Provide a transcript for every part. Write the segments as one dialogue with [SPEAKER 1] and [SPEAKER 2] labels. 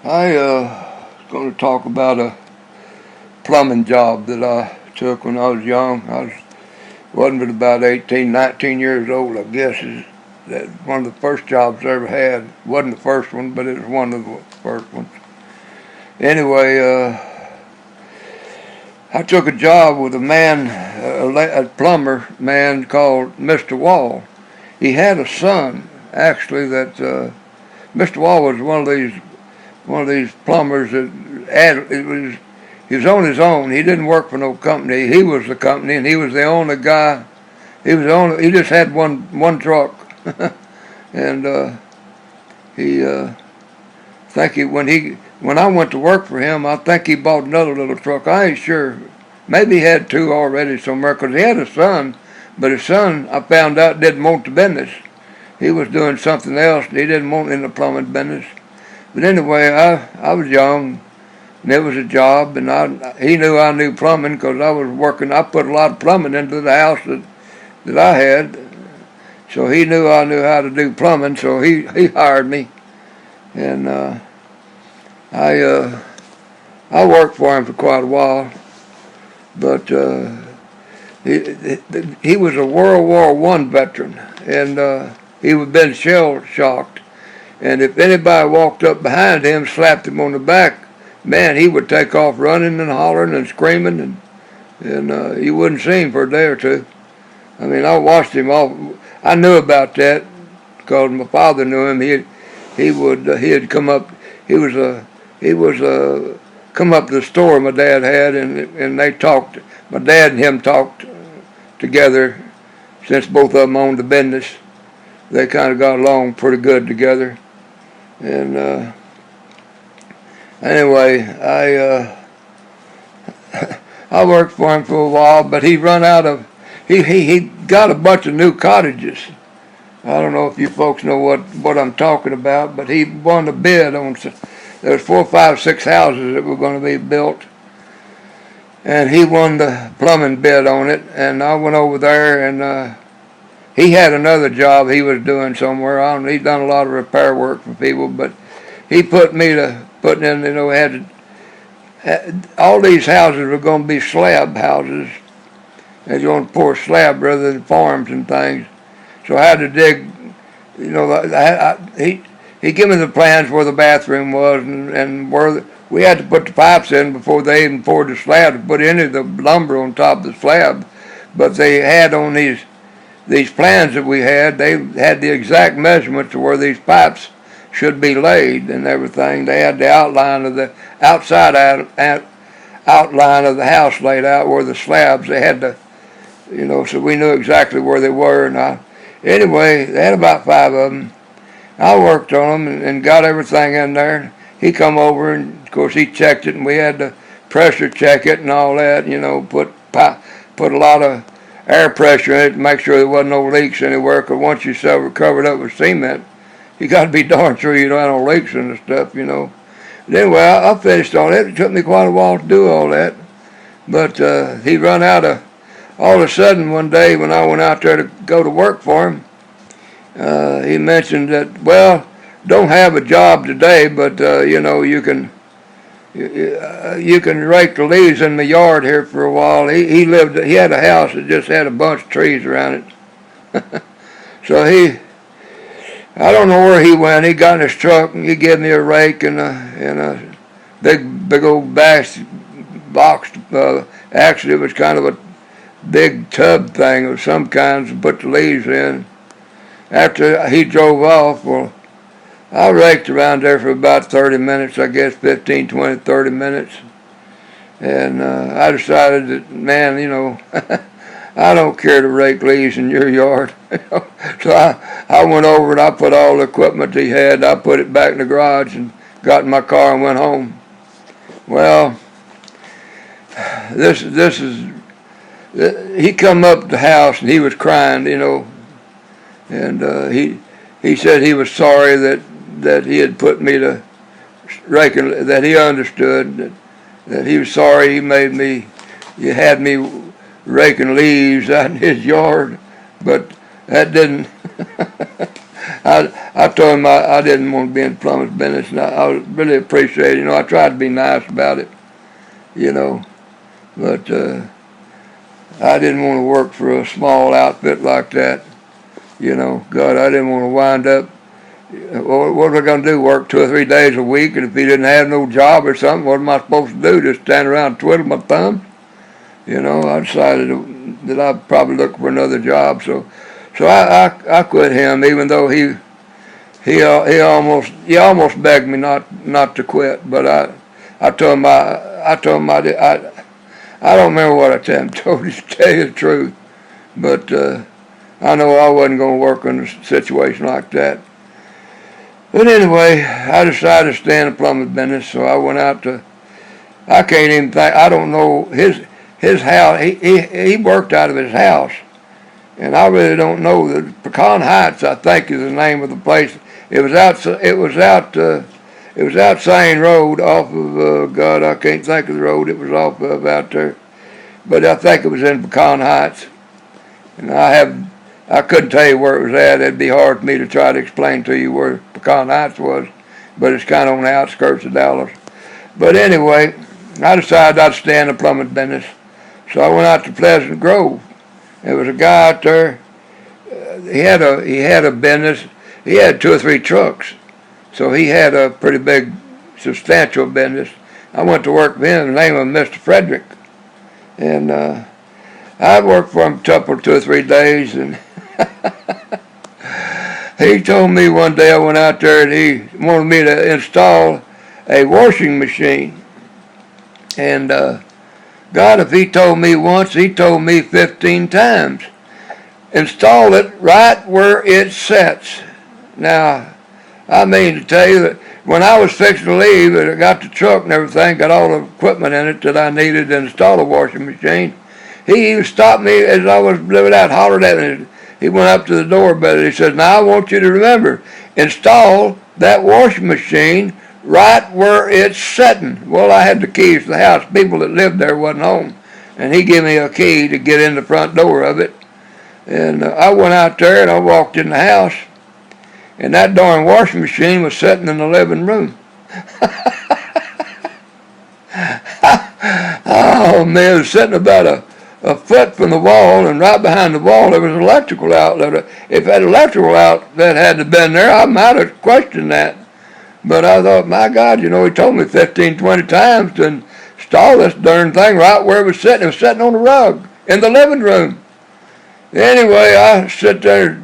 [SPEAKER 1] I going to talk about a plumbing job that I took when I was young. Wasn't but about 18, 19 years old, I guess. Is that one of the first jobs I ever had? Wasn't the first one, but it was one of the first ones. Anyway, I took a job with a man, a plumber man called Mr. Wall. He had a son, actually, that Mr. Wall was one of these plumbers that he was on his own. He didn't work for no company. He was the company, and he was the only guy. He just had one truck, and he think he when I went to work for him, I think he bought another little truck. I ain't sure. Maybe he had two already somewhere, because he had a son, but his son, I found out, didn't want the business. He was doing something else. He didn't want in the plumbing business. But anyway, I was young, and it was a job, and he knew I knew plumbing because I was working. I put a lot of plumbing into the house that I had, so he knew I knew how to do plumbing. So he hired me, and I worked for him for quite a while. But he was a World War One veteran, and he had been shell shocked. And if anybody walked up behind him, slapped him on the back, man, he would take off running and hollering and screaming, and you wouldn't see him for a day or two. I mean, I watched him all. I knew about that because my father knew him. He'd come up. He was come up to the store my dad had, and they talked. My dad and him talked together since both of them owned the business. They kind of got along pretty good together. And anyway, I worked for him for a while, but he run out of he got a bunch of new cottages. I don't know if you folks know what I'm talking about, but he won a bid on. There was 4, 5, 6 houses that were going to be built, and he won the plumbing bid on it. And I went over there, and he had another job he was doing somewhere. I don't know, he'd done a lot of repair work for people, but he put me to putting in. All these houses were going to be slab houses. They're going to pour slab rather than farms and things. So I had to dig. He gave me the plans where the bathroom was, and where we had to put the pipes in before they even poured the slab to put any of the lumber on top of the slab. But they had on these plans that we had, they had the exact measurements of where these pipes should be laid and everything. They had the outline of the outside outline of the house laid out where the slabs, they had so we knew exactly where they were. And anyway, they had about 5 of them. I worked on them and got everything in there. He come over, and of course he checked it, and we had to pressure check it and all that. Put a lot of air pressure in it to make sure there wasn't no leaks anywhere. Because once you cover it up with cement, you got to be darn sure you don't have no leaks in the stuff. But anyway, I finished all that. It took me quite a while to do all that, but he run out of. All of a sudden, one day when I went out there to go to work for him, he mentioned that, well, don't have a job today, but you can rake the leaves in the yard here for a while. He had a house that just had a bunch of trees around it. So I don't know where he went. He got in his truck and he gave me a rake and a big old box. Actually, it was kind of a big tub thing of some kind to put the leaves in. After he drove off, well, I raked around there for about 30 minutes, I guess, 15, 20, 30 minutes. And I decided that, man, I don't care to rake leaves in your yard. So I went over and I put all the equipment he had, I put it back in the garage and got in my car and went home. Well, he come up to the house and he was crying, and he said he was sorry that he had put me to raking, that he understood that he was sorry he had me raking leaves out in his yard, but that didn't. I I told him I didn't want to be in the plumbing business, and I really appreciate it. I tried to be nice about it, you know, but I didn't want to work for a small outfit like that. God, I didn't want to wind up. What was I going to do? Work 2 or 3 days a week, and if he didn't have no job or something, what am I supposed to do? Just stand around and twiddle my thumbs? I decided that I'd probably look for another job. So I quit him, even though he almost begged me not to quit. But I told him I don't remember what I told him to tell you the truth, but I know I wasn't going to work in a situation like that. But anyway, I decided to stay in the plumbing business, so I went out to. I can't even think. I don't know his house. He worked out of his house, and I really don't know. The Pecan Heights, I think, is the name of the place. It was out Sane Road off of God. I can't think of the road it was off of out there, but I think it was in Pecan Heights, and I couldn't tell you where it was at. It'd be hard for me to try to explain to you where Pecan Heights was, but it's kind of on the outskirts of Dallas. But anyway, I decided I'd stay in the plumbing business, so I went out to Pleasant Grove. There was a guy out there. He had a business. He had 2 or 3 trucks, so he had a pretty big, substantial business. I went to work for him. The name of Mr. Frederick, and I worked for him 2 or 3 days, and he told me one day I went out there and he wanted me to install a washing machine. And God, if he told me once, he told me 15 times. Install it right where it sets. Now, I mean to tell you that when I was fixing to leave, and I got the truck and everything, got all the equipment in it that I needed to install a washing machine, he even stopped me as I was living out, hollered at me. He went up to the door, but he said, "Now I want you to remember, install that washing machine right where it's sitting." Well, I had the keys to the house. People that lived there wasn't home, and he gave me a key to get in the front door of it. And I went out there and I walked in the house, and that darn washing machine was sitting in the living room. Oh man, it was sitting about a foot from the wall, and right behind the wall there was an electrical outlet. If that electrical outlet hadn't been there, I might have questioned that. But I thought, my God, he told me 15, 20 times to install this darn thing right where it was sitting. It was sitting on the rug in the living room. Anyway, I sit there and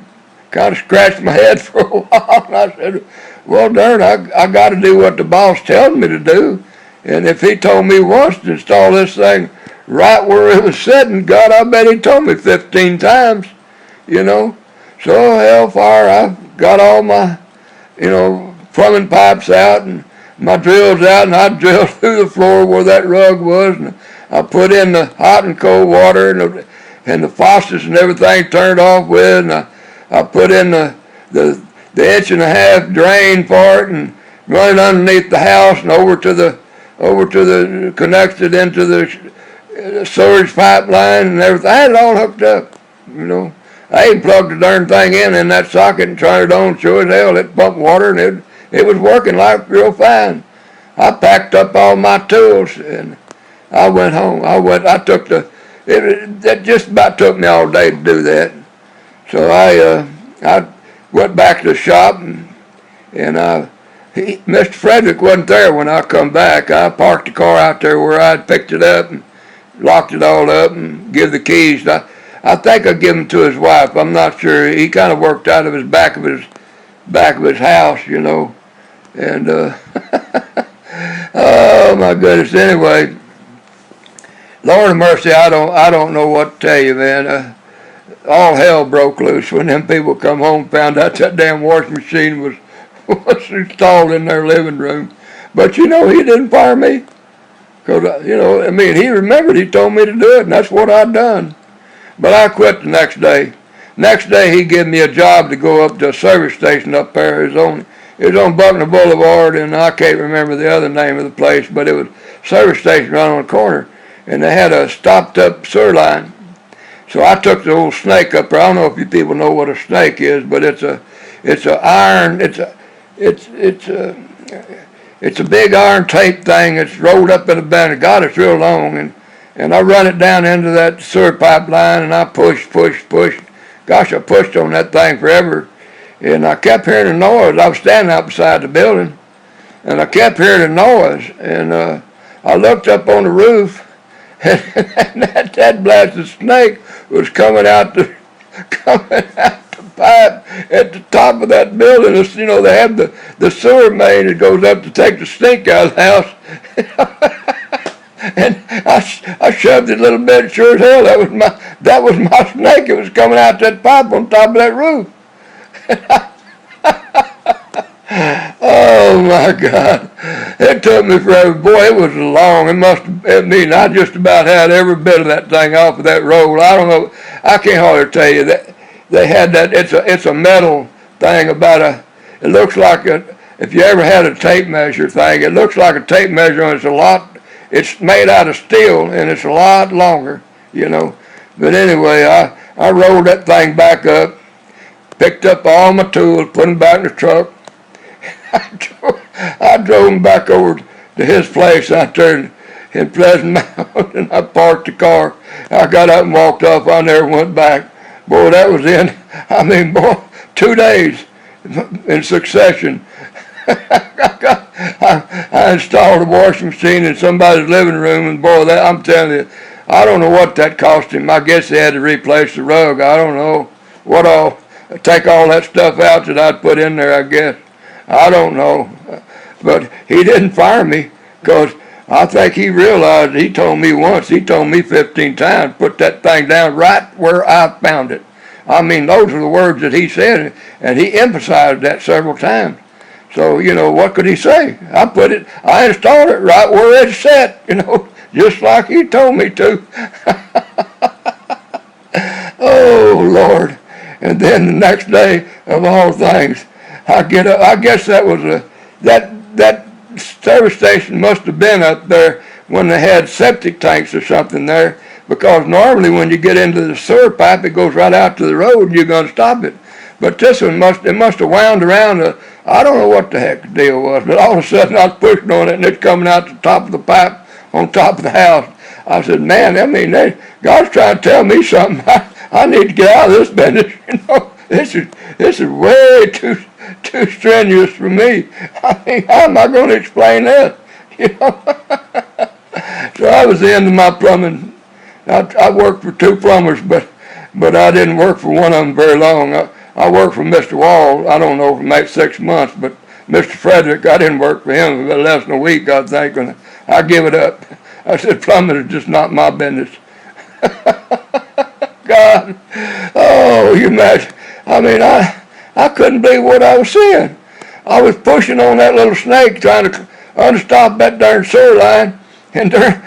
[SPEAKER 1] kind of scratched my head for a while, and I said, well, darn, I got to do what the boss tells me to do. And if he told me once to install this thing right where it was sitting, God, I bet he told me 15 times, So hellfire, I got all my, plumbing pipes out and my drills out, and I drilled through the floor where that rug was, and I put in the hot and cold water and the faucets and everything turned off with, and I put in the 1.5-inch drain for it and run it underneath the house and over to the connected into the sewage pipeline and everything. I had it all hooked up, I even plugged the darn thing in that socket and turned it on. Sure as hell, it pumped water, and it was working like real fine. I packed up all my tools and I went home. It just about took me all day to do that. So I went back to the shop, and Mr. Frederick wasn't there when I come back. I parked the car out there where I'd picked it up and locked it all up and give the keys. I think I give them to his wife. I'm not sure. He kind of worked out of his back of his house, And oh my goodness. Anyway, Lord of mercy, I don't know what to tell you, man. All hell broke loose when them people come home and found out that damn washing machine was installed in their living room. But he didn't fire me. Because, he remembered, he told me to do it, and that's what I'd done. But I quit the next day. Next day, he gave me a job to go up to a service station up there. It was on Buckner Boulevard, and I can't remember the other name of the place, but it was a service station right on the corner, and they had a stopped-up sewer line. So I took the old snake up there. I don't know if you people know what a snake is, but it's it's a iron. It's a big iron tape thing. It's rolled up in a band. God, it's real long, and I run it down into that sewer pipeline, and I push. Gosh, I pushed on that thing forever, and I kept hearing the noise. I was standing out beside the building, and I kept hearing the noise, and I looked up on the roof, and that blasted snake was coming out the pipe at the top of that building. It's, you know, they have the sewer main that goes up to take the stink out of the house. And I shoved it a little bit. Sure as hell, that was my snake. It was coming out that pipe on top of that roof. Oh my God! It took me forever. Boy, it was long. I just about had every bit of that thing off of that roll. I don't know. I can't hardly tell you that they had that. It's a metal thing it looks like if you ever had a tape measure thing, it looks like a tape measure, and it's made out of steel, and it's a lot longer, you know. But anyway, I rolled that thing back up, picked up all my tools, put them back in the truck. I drove him back over to his place out there in Pleasant Mountain, and I parked the car. I got up and walked off. I never went back. Boy, that was 2 days in succession. I installed a washing machine in somebody's living room, and boy, I'm telling you, I don't know what that cost him. I guess they had to replace the rug. I don't know what all, take all that stuff out that I'd put in there, I guess. I don't know. But he didn't fire me, because I think he realized, he told me 15 times, put that thing down right where I found it. I mean, those are the words that he said, and he emphasized that several times. So, you know, what could he say? I installed it right where it's set, you know, just like he told me to. Oh, Lord. And then the next day, of all things, I get up. I guess that was that service station must have been up there when they had septic tanks or something there, because normally when you get into the sewer pipe, it goes right out to the road, and you're going to stop it. But this one must have wound around. I don't know what the heck the deal was, but all of a sudden I was pushing on it, and it's coming out the top of the pipe on top of the house. I said, man, I mean, God's trying to tell me something. I need to get out of this business. You know, this is way too strenuous for me. I mean, how am I going to explain that? You know. So I was the end of my plumbing. I worked for 2 plumbers, but I didn't work for one of them very long. I worked for Mr. Wall, I don't know, for maybe 6 months, but Mr. Frederick, I didn't work for him for less than a week, I think, and I give it up. I said, plumbing is just not my business. God, oh, you imagine. I mean, I couldn't believe what I was seeing. I was pushing on that little snake, trying to unstop that darn sewer line, and I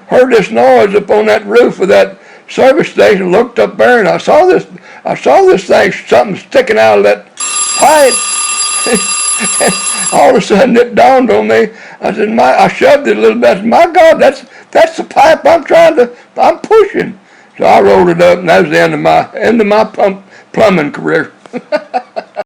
[SPEAKER 1] heard this noise up on that roof of that service station. Looked up there, and I saw this thing, something sticking out of that pipe. All of a sudden, it dawned on me. I said, I shoved it a little bit. I said, my God, that's the pipe I'm pushing. So I rolled it up, and that was the end of my plumbing career.